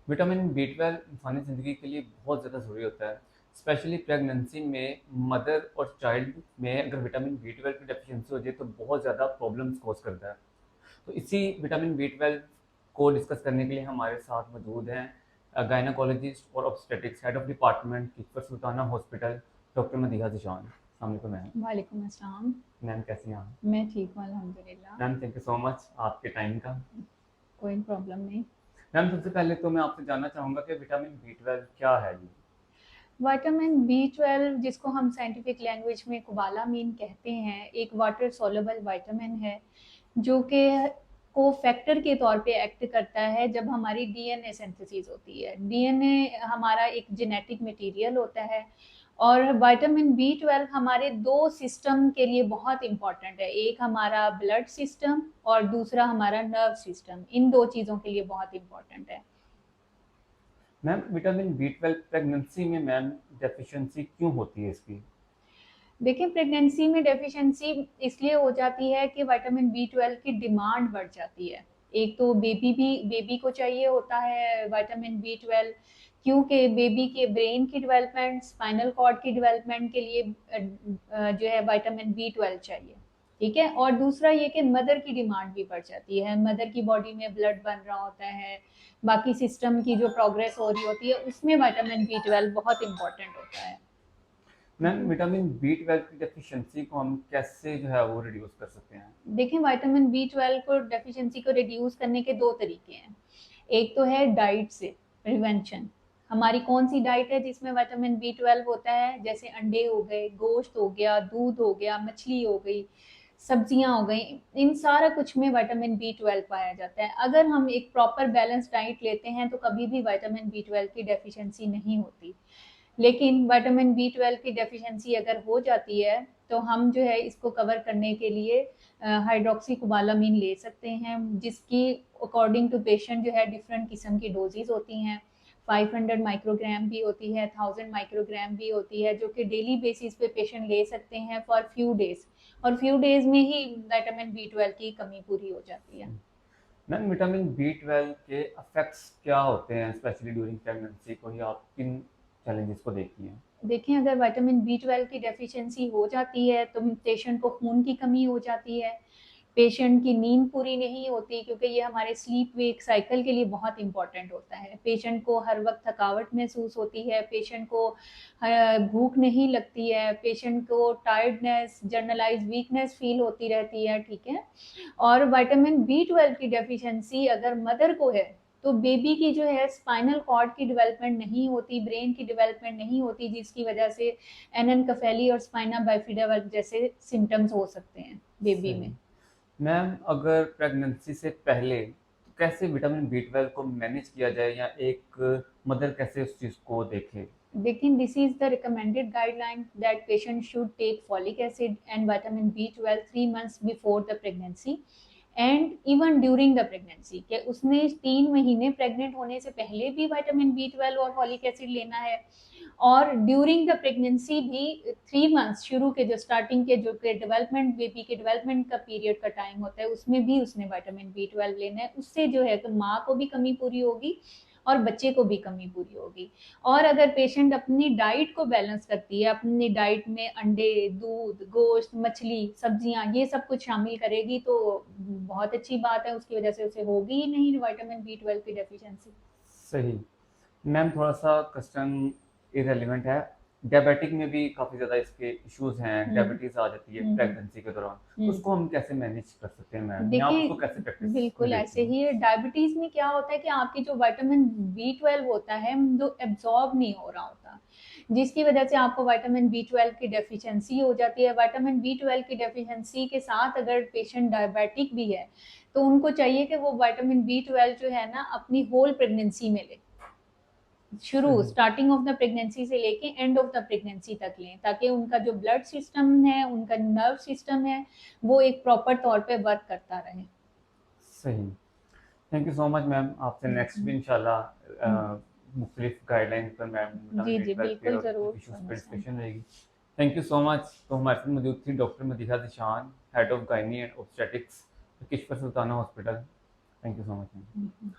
Vitamin B 12 इंसानी ज़िंदगी के लिए बहुत ज़्यादा ज़रूरी होता है। स्पेशली प्रेगनेंसी में मदर और चाइल्ड में अगर विटामिन बी 12 की डेफिशिएंसी हो जाए तो बहुत ज़्यादा प्रॉब्लम्स कॉज करता है। तो इसी विटामिन बी 12 को डिस्कस करने के लिए हमारे साथ मौजूद हैं गायनाकोलॉजिस्ट और obstetrics head of department Kishwar Sultana hospital doctor Madiha Zeeshan. अस्सलाम वालेकुम मैम। वालेकुम अस्सलाम। मैम कैसी हैं आप? मैं ठीक हूँ अल्हम्दुलिल्लाह। Ma'am thank you so much आपके टाइम का। कोई प्रॉब्लम नहीं। मैम सबसे पहले तो मैं आपसे जानना चाहूँगा कि विटामिन बी 12 क्या है जी? विटामिन B12 जिसको हम साइंटिफिक लैंग्वेज में कोबालामीन कहते हैं, एक वाटर सॉल्युबल विटामिन है जो कि कोफैक्टर के तौर पे एक्ट करता है जब हमारी डीएनए सिंथेसिस होती है। डीएनए हमारा एक जेनेटिक मटेरियल होता है और विटामिन B12 हमारे दो सिस्टम के लिए बहुत इंपॉर्टेंट है। एक हमारा ब्लड सिस्टम और दूसरा हमारा नर्व सिस्टम, इन दो चीज़ों के लिए बहुत इंपॉर्टेंट है। मैम विटामिन बी 12 प्रेगनेंसी में मैम डेफिशिएंसी क्यों होती है इसकी? देखिए, प्रेगनेंसी में डेफिशिएंसी इसलिए हो जाती है कि विटामिन B12 की डिमांड बढ़ जाती है। एक तो बेबी को चाहिए होता है विटामिन B12, क्योंकि बेबी के ब्रेन की डेवलपमेंट, स्पाइनल कॉर्ड की डेवलपमेंट के लिए जो है विटामिन B12 चाहिए। ठीक है, और दूसरा ये कि मदर की डिमांड भी बढ़ जाती है। मदर की बॉडी में ब्लड बन रहा होता है, बाकी सिस्टम की जो प्रोग्रेस हो रही होती है उसमें विटामिन B12 बहुत इंपॉर्टेंट होता है। मैम विटामिन बी 12 की डेफिशिएंसी को हम कैसे जो है वो रिड्यूस कर सकते हैं? देखिए, विटामिन B12 को डेफिशिएंसी को रिड्यूस करने के दो तरीके हैं। एक तो है डाइट से प्रिवेंशन। हमारी कौन सी डाइट है जिसमें विटामिन B12 होता है? जैसे अंडे हो गए, गोश्त हो गया, दूध हो गया, मछली हो गई, सब्जियां हो गई, इन सारा कुछ में विटामिन B12 पाया जाता है। अगर हम एक प्रॉपर बैलेंस डाइट लेते हैं तो कभी भी विटामिन B12 की डेफिशिएंसी नहीं होती। लेकिन विटामिन B12 की डेफिशिएंसी अगर हो जाती है तो हम जो है इसको कवर करने के लिए हाइड्रोक्सी कोबालामीन ले सकते हैं, जिसकी अकॉर्डिंग टू पेशेंट जो है डिफरेंट किस्म की डोजेज होती हैं। 500 माइक्रोग्राम भी होती है, 1000 माइक्रोग्राम भी होती है, जो कि डेली बेसिस पे पेशेंट ले सकते हैं फॉर फ्यू डेज, और फ्यू डेज में ही विटामिन B12 की कमी पूरी हो जाती है। मैम विटामिन बी 12 के इफेक्ट्स क्या होते हैं स्पेशली ड्यूरिंग प्रेगनेंसी को ही आप किन चैलेंजेस को देखती हैं? देखें, अगर विटामिन B12 की डेफिशिएंसी हो जाती है तो पेशेंट को खून की कमी हो जाती है, पेशेंट की नींद पूरी नहीं होती, क्योंकि ये हमारे स्लीप वेक साइकिल के लिए बहुत इंपॉर्टेंट होता है। पेशेंट को हर वक्त थकावट महसूस होती है, पेशेंट को भूख नहीं लगती है, पेशेंट को टायर्डनेस, जर्नलाइज वीकनेस फील होती रहती है। ठीक है, और विटामिन B12 की डेफिशिएंसी अगर मदर को है तो बेबी की जो है स्पाइनल कॉर्ड की डेवलपमेंट नहीं होती, ब्रेन की डेवलपमेंट नहीं होती, जिसकी वजह से एनेनकेफेली और स्पाइना बाइफिडा जैसे सिम्टम्स हो सकते हैं बेबी सही। में। मैम अगर प्रेगनेंसी से पहले तो कैसे विटामिन बी 12 को मैनेज किया जाए या एक मदर कैसे उस चीज़ को देखे? लेकिन this is the recommended guideline that patient should take folic acid and vitamin B12 3 months before the pregnancy and even during the pregnancy, कि उसने 3 महीने प्रेग्नेंट होने से पहले भी विटामिन B12 और फॉलिक एसिड लेना है, और ड्यूरिंग द प्रेगनेंसी भी 3 मंथ्स, शुरू के जो स्टार्टिंग के जो के डेवलपमेंट, बेबी के डेवलपमेंट का पीरियड का टाइम होता है, उसमें भी उसने विटामिन B12 लेना है। उससे जो है तो माँ को भी कमी पूरी होगी और बच्चे को भी कमी पूरी होगी। और अगर पेशेंट अपनी डाइट को बैलेंस करती है, अपनी डाइट में अंडे, दूध, गोश्त, मछली, सब्जियां, ये सब कुछ शामिल करेगी तो बहुत अच्छी बात है, उसकी वजह से उसे होगी ही नहीं विटामिन B12 की डेफिशिएंसी। सही। मैम थोड़ा सा क्वेश्चन इरेलीवेंट है। डायबिटिक में भी काफ़ी ज़्यादा इसके इश्यूज हैं, हम्म डायबिटीज़ आ जाती है हम्म प्रेगनेंसी के दौरान। तो हम्म उसको हम कैसे मैनेज कर सकते हैं मैम, या आप देखिए, उसको कैसे प्रैक्टिस में बिल्कुल देखती ऐसे हैं? ही है। डायबिटीज में क्या होता है कि आपकी जो विटामिन B12 होता है जो एब्जॉर्ब नहीं हो रहा होता, जिसकी वजह से आपको विटामिन B12 की डेफिशिएंसी हो जाती है। विटामिन B12 की डेफिशिएंसी के साथ अगर पेशेंट डायबिटिक भी है तो उनको चाहिए कि वो विटामिन B12 जो है ना अपनी होल प्रेगनेंसी में ले, शुरू सही। स्टार्टिंग ऑफ द प्रेगनेंसी से लेके एंड ऑफ द प्रेगनेंसी तक लें, ताकि उनका जो ब्लड सिस्टम है, उनका नर्व सिस्टम है, वो एक प्रॉपर तौर पे वर्क करता रहे। सही। Thank you so much ma'am. आपसे नेक्स्ट भी हम्म, इंशाल्लाह हम्म, मुख्तलिफ गाइडलाइन पर मैम विटामिन जी बी जी, ट्वेल्व पे बिल्कुल और जरूर इश्यूज़ पर समझ। डिस्कशन रहेगी। Thank you so much. तो हमारे साथ मौजूद थी doctor Madiha Zeeshan, head of gynae and obstetrics, Kishwar Sultana hospital. Thank you so much ma'am.